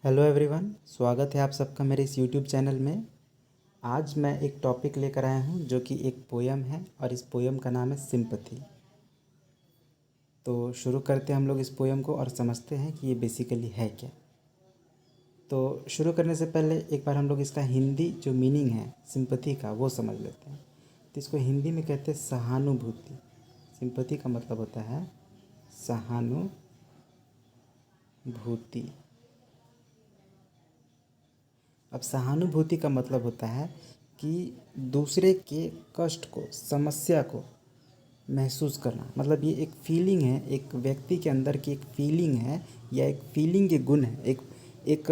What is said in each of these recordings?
Hello everyone, स्वागत है आप सबका मेरे इस यूट्यूब चैनल में। आज मैं एक टॉपिक लेकर आया हूँ जो कि एक पोयम है और इस पोयम का नाम है सिंपैथी। तो शुरू करते हैं हम लोग इस पोयम को और समझते हैं कि ये बेसिकली है क्या। तो शुरू करने से पहले एक बार हम लोग इसका हिंदी जो मीनिंग है सिंपैथी का वो समझ लेते हैं। तो इसको हिंदी में कहते हैं सहानुभूति। सिंपैथी का मतलब होता है सहानुभूति। अब सहानुभूति का मतलब होता है कि दूसरे के कष्ट को, समस्या को महसूस करना। मतलब ये एक फीलिंग है, एक व्यक्ति के अंदर की एक फीलिंग है या एक फीलिंग के गुण है, एक एक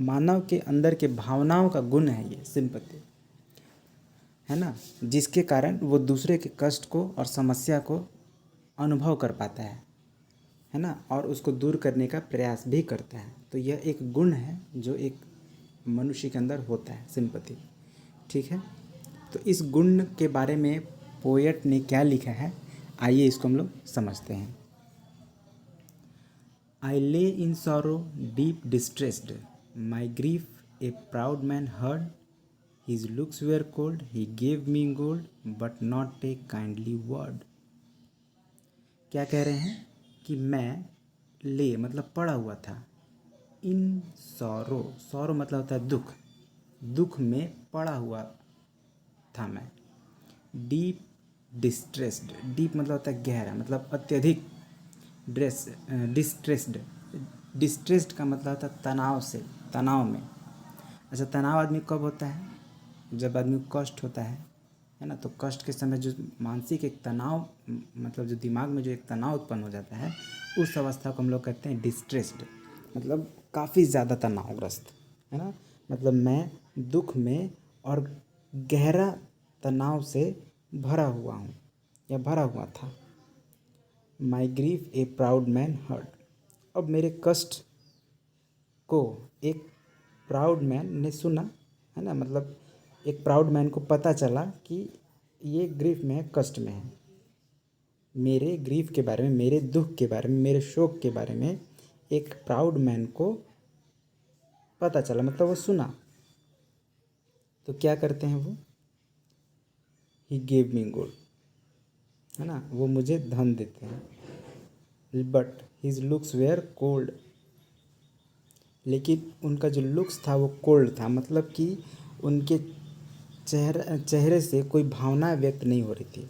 मानव के अंदर के भावनाओं का गुण है ये सिंपैथी, है ना। जिसके कारण वो दूसरे के कष्ट को और समस्या को अनुभव कर पाता है ना, और उसको दूर करने का प्रयास भी करता है। तो यह एक गुण है जो एक मनुष्य के अंदर होता है, सिंपैथी। ठीक है, तो इस गुण के बारे में पोएट ने क्या लिखा है, आइए इसको हम लोग समझते हैं। I lay in sorrow deep distressed, my grief a proud man heard, his looks were cold, he gave me gold but not a kindly word. क्या कह रहे हैं कि मैं ले मतलब पड़ा हुआ था, इन सॉरो, सॉरो मतलब होता है दुख, दुख में पड़ा हुआ था मैं। डीप डिस्ट्रेस्ड, डीप मतलब होता है गहरा, मतलब अत्यधिक। डिस्ट्रेस्ड, डिस्ट्रेस्ड का मतलब होता है तनाव से, तनाव में। अच्छा, तनाव आदमी कब होता है? जब आदमी को कष्ट होता है ना। तो कष्ट के समय जो मानसिक एक तनाव, मतलब जो दिमाग में जो एक तनाव उत्पन्न हो जाता है, उस अवस्था को हम लोग कहते हैं डिस्ट्रेस्ड। मतलब काफ़ी ज़्यादा तनावग्रस्त, है ना। मतलब मैं दुख में और गहरा तनाव से भरा हुआ हूँ या भरा हुआ था। My grief a proud man heard. अब मेरे कष्ट को एक प्राउड मैन ने सुना, है ना। मतलब एक प्राउड मैन को पता चला कि ये ग्रीफ में है, कष्ट में है। मेरे ग्रीफ के बारे में, मेरे दुख के बारे में, मेरे शोक के बारे में एक प्राउड मैन को पता चला, मतलब वो सुना। तो क्या करते हैं वो? ही गेव मी गोल्ड, है ना, वो मुझे धन देते हैं। But his looks were cold, लेकिन उनका जो लुक्स था वो कोल्ड था। मतलब कि उनके चेहरे से कोई भावना व्यक्त नहीं हो रही थी।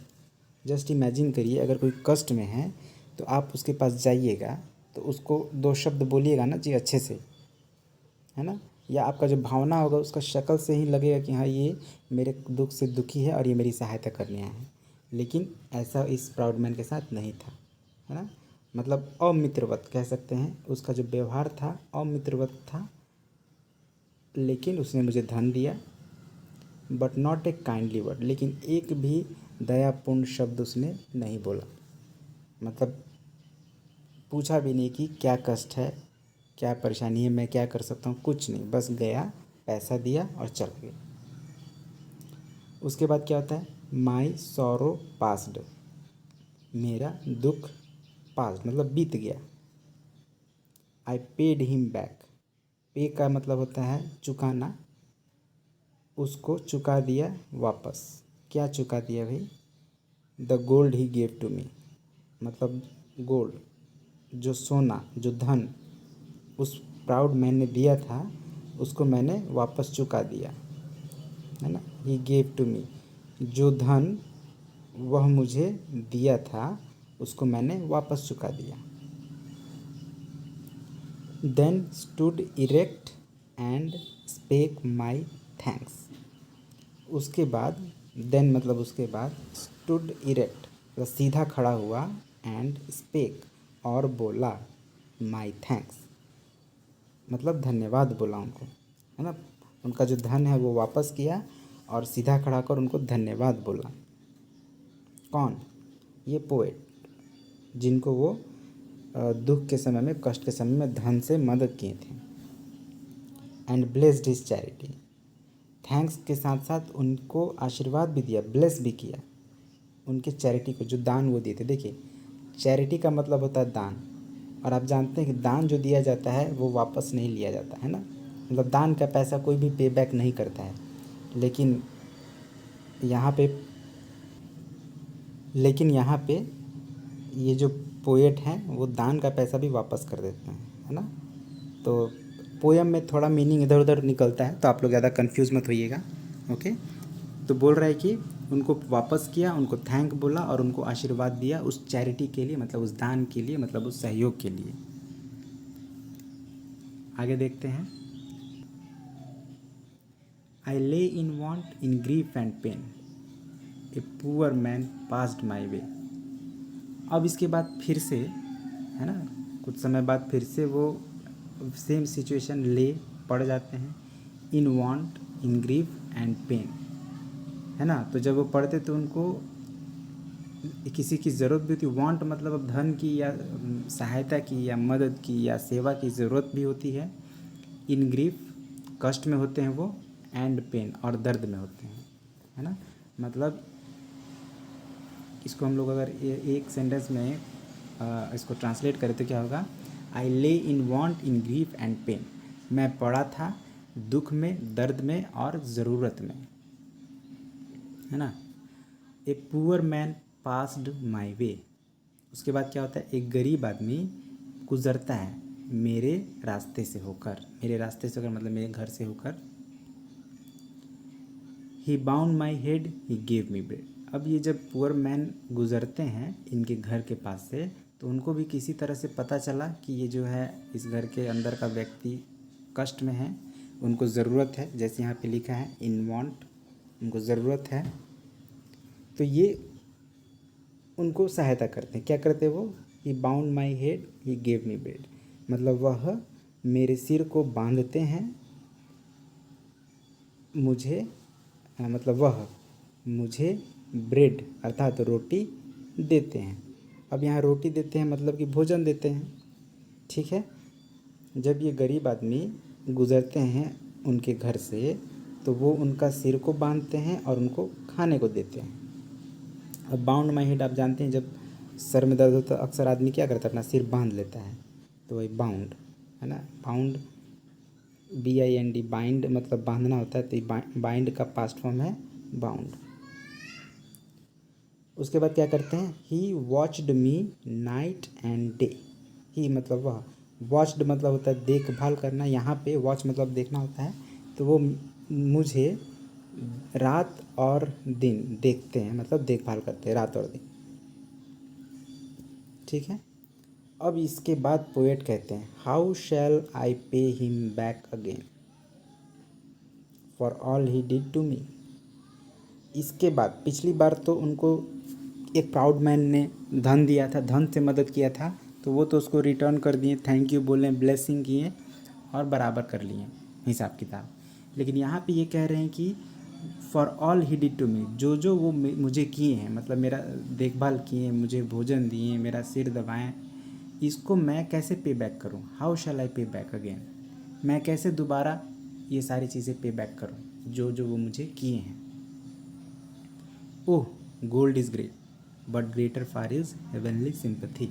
जस्ट इमेजिन करिए, अगर कोई कष्ट में है तो आप उसके पास जाइएगा तो उसको दो शब्द बोलिएगा ना जी, अच्छे से, है ना। या आपका जो भावना होगा उसका शक्ल से ही लगेगा कि हाँ, ये मेरे दुख से दुखी है और ये मेरी सहायता करने आया है। लेकिन ऐसा इस प्राउड मैन के साथ नहीं था, है ना। मतलब अमित्रवत कह सकते हैं, उसका जो व्यवहार था अमित्रवत था। लेकिन उसने मुझे धन दिया, but not a kindly word, लेकिन एक भी दयापूर्ण शब्द उसने नहीं बोला। मतलब पूछा भी नहीं कि क्या कष्ट है, क्या परेशानी है, मैं क्या कर सकता हूँ, कुछ नहीं। बस गया, पैसा दिया और चला गया। उसके बाद क्या होता है? माई सॉरो पास्ड, मेरा दुख पास्ट मतलब बीत गया। आई पेड हिम बैक, पे का मतलब होता है चुकाना, उसको चुका दिया वापस। क्या चुका दिया भाई? द गोल्ड ही गेव टू मी, मतलब गोल्ड, जो सोना, जो धन उस प्राउड मैन ने दिया था, उसको मैंने वापस चुका दिया, है ना। ही गेव टू मी, जो धन वह मुझे दिया था उसको मैंने वापस चुका दिया। Then stood erect and spake my thanks. उसके बाद, देन मतलब उसके बाद, स्टूड इरेक्ट मतलब सीधा खड़ा हुआ, एंड स्पेक और बोला, माई थैंक्स मतलब धन्यवाद बोला उनको, है ना। उनका जो धन है वो वापस किया और सीधा खड़ा कर उनको धन्यवाद बोला। कौन? ये पोएट, जिनको वो दुख के समय में, कष्ट के समय में धन से मदद किए थे। And blessed his charity, thanks के साथ साथ उनको आशीर्वाद भी दिया, ब्लेस भी किया उनके चैरिटी को, जो दान वो दिए थे। देखिए, चैरिटी का मतलब होता है दान, और आप जानते हैं कि दान जो दिया जाता है वो वापस नहीं लिया जाता है ना, मतलब दान का पैसा कोई भी पे बैक नहीं करता है। लेकिन यहाँ पे लेकिन यहाँ पे ये जो पोएट हैं वो दान का पैसा भी वापस कर देते हैं, है ना। तो पोयम में थोड़ा मीनिंग इधर उधर निकलता है, तो आप लोग ज़्यादा कंफ्यूज मत होइएगा। ओके, तो बोल रहा है कि उनको वापस किया, उनको थैंक बोला और उनको आशीर्वाद दिया उस चैरिटी के लिए, मतलब उस दान के लिए, मतलब उस सहयोग के लिए। आगे देखते हैं। I lay in want in grief and pain, a poor man passed my way. अब इसके बाद फिर से, है ना, कुछ समय बाद फिर से वो सेम सिचुएशन ले पड़ जाते हैं, in want in grief and pain, है ना। तो जब वो पढ़ते तो उनको किसी की ज़रूरत भी होती, वांट मतलब अब धन की या सहायता की या मदद की या सेवा की ज़रूरत भी होती है। इन ग्रीफ कष्ट में होते हैं वो, एंड पेन और दर्द में होते हैं, है ना। मतलब इसको हम लोग अगर एक सेंटेंस में इसको ट्रांसलेट करें तो क्या होगा, I lay in want in grief and pain, मैं पड़ा था दुख में, दर्द में और ज़रूरत में, है ना। A poor man passed my way, उसके बाद क्या होता है, एक गरीब आदमी गुजरता है मेरे रास्ते से होकर, मेरे रास्ते से होकर मतलब मेरे घर से होकर। He bound my head he gave me bread. अब ये जब पुअर मैन गुजरते हैं इनके घर के पास से, तो उनको भी किसी तरह से पता चला कि ये जो है इस घर के अंदर का व्यक्ति कष्ट में है, उनको ज़रूरत है, जैसे यहाँ पे लिखा है इन वांट, उनको ज़रूरत है। तो ये उनको सहायता करते हैं, क्या करते हैं वो, he bound my head he gave me bread, मतलब वह मेरे सिर को बांधते हैं मुझे, मतलब वह मुझे ब्रेड अर्थात रोटी देते हैं। अब यहाँ रोटी देते हैं मतलब कि भोजन देते हैं, ठीक है। जब ये गरीब आदमी गुज़रते हैं उनके घर से, तो वो उनका सिर को बांधते हैं और उनको खाने को देते हैं। अब बाउंड माई हेड आप जानते हैं, जब सर में दर्द होता है अक्सर आदमी क्या करता है, अपना सिर बांध लेता है, तो वही बाउंड, है ना। बाउंड BIND, बाइंड मतलब बांधना होता है, तो बाइंड का पास्ट फॉर्म है बाउंड। उसके बाद क्या करते हैं, he watched me night and day. He मतलब वह, वॉच्ड मतलब होता है देखभाल करना, यहाँ पे वॉच मतलब देखना होता है, तो वो मुझे रात और दिन देखते हैं, मतलब देखभाल करते हैं रात और दिन, ठीक है। अब इसके बाद पोएट कहते हैं, how shall I pay him back again for all he did to me. इसके बाद पिछली बार तो उनको एक प्राउड मैन ने धन दिया था, धन से मदद किया था, तो वो तो उसको रिटर्न कर दिए, थैंक यू बोले, ब्लेसिंग किए और बराबर कर लिए हिसाब किताब। लेकिन यहाँ पे ये कह रहे हैं कि for all he did to me, जो जो वो मुझे किए हैं, मतलब मेरा देखभाल किए, मुझे भोजन दिए, मेरा सिर दबाएं, इसको मैं कैसे पे बैक करूँ, हाउ शैल आई पे बैक अगेन, मैं कैसे दोबारा ये सारी चीज़ें पे बैक करूँ जो जो वो मुझे किए हैं। Oh gold is great but greater far is heavenly sympathy.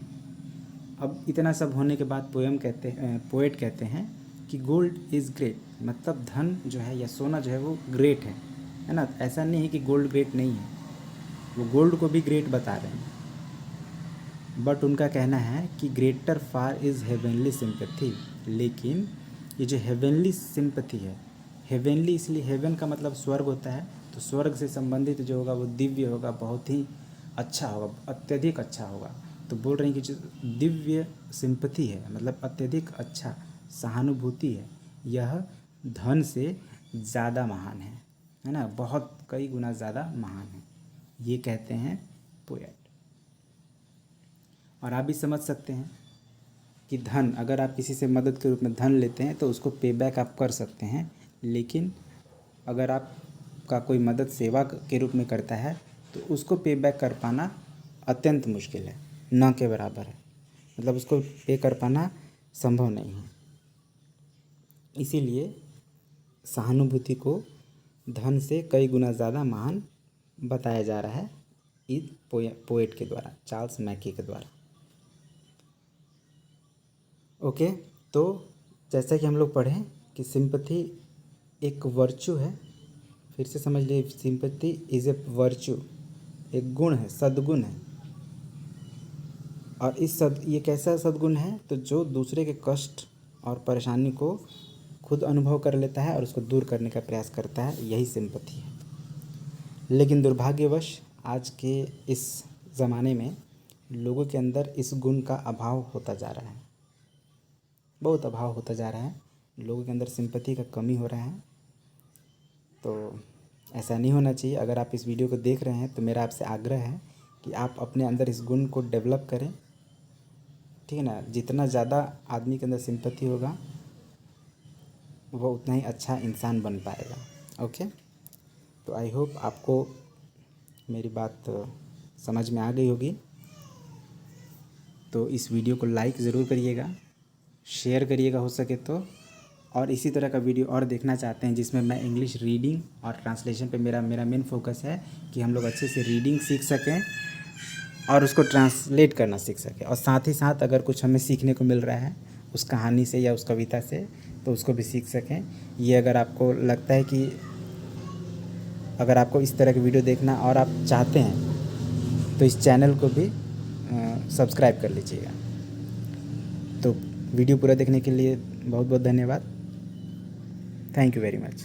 अब इतना सब होने के बाद पोएट कहते हैं कि गोल्ड इज़ ग्रेट, मतलब धन जो है या सोना जो है वो ग्रेट है ना। ऐसा नहीं है कि गोल्ड ग्रेट नहीं है, वो गोल्ड को भी ग्रेट बता रहे हैं, बट उनका कहना है कि greater far is heavenly sympathy. लेकिन ये जो हेवनली सिंपथी है, हेवनली इसलिए, हेवन का मतलब स्वर्ग होता है, तो स्वर्ग से संबंधित जो होगा वो दिव्य होगा, बहुत ही अच्छा होगा, अत्यधिक अच्छा होगा। तो बोल रहे हैं कि जो दिव्य सिंपथी है मतलब अत्यधिक अच्छा सहानुभूति है, यह धन से ज़्यादा महान है ना, बहुत कई गुना ज़्यादा महान है, ये कहते हैं पोएट। और आप भी समझ सकते हैं कि धन, अगर आप किसी से मदद के रूप में धन लेते हैं तो उसको पे बैक आप कर सकते हैं, लेकिन अगर आपका कोई मदद सेवा के रूप में करता है तो उसको पे बैक कर पाना अत्यंत मुश्किल है, न के बराबर है, मतलब उसको पे कर पाना संभव नहीं है। इसीलिए सहानुभूति को धन से कई गुना ज़्यादा महान बताया जा रहा है इस पोएट के द्वारा, चार्ल्स मैकी के द्वारा। ओके, तो जैसा कि हम लोग पढ़ें कि सिंपैथी एक वर्चू है। फिर से समझ लिए, सिंपैथी इज़ ए वर्चू, एक गुण है, सद्गुण है। और ये कैसा सद्गुण है, तो जो दूसरे के कष्ट और परेशानी को खुद अनुभव कर लेता है और उसको दूर करने का प्रयास करता है, यही सिंपैथी है। लेकिन दुर्भाग्यवश आज के इस ज़माने में लोगों के अंदर इस गुण का अभाव होता जा रहा है, बहुत अभाव होता जा रहा है। लोगों के अंदर सिंपैथी का कमी हो रहा है। तो ऐसा नहीं होना चाहिए। अगर आप इस वीडियो को देख रहे हैं तो मेरा आपसे आग्रह है कि आप अपने अंदर इस गुण को डेवलप करें, ठीक है ना। जितना ज़्यादा आदमी के अंदर सिंपैथी होगा वो उतना ही अच्छा इंसान बन पाएगा। ओके, तो आई होप आपको मेरी बात समझ में आ गई होगी। तो इस वीडियो को लाइक ज़रूर करिएगा, शेयर करिएगा हो सके तो। और इसी तरह का वीडियो और देखना चाहते हैं जिसमें मैं इंग्लिश रीडिंग और ट्रांसलेशन पे मेरा मेन फोकस है कि हम लोग अच्छे से रीडिंग सीख सकें और उसको ट्रांसलेट करना सीख सकें। और साथ ही साथ अगर कुछ हमें सीखने को मिल रहा है उस कहानी से या उस कविता से तो उसको भी सीख सकें। ये अगर आपको लगता है कि अगर आपको इस तरह के वीडियो देखना और आप चाहते हैं तो इस चैनल को भी सब्सक्राइब कर लीजिएगा। तो वीडियो पूरा देखने के लिए बहुत बहुत धन्यवाद। Thank you very much.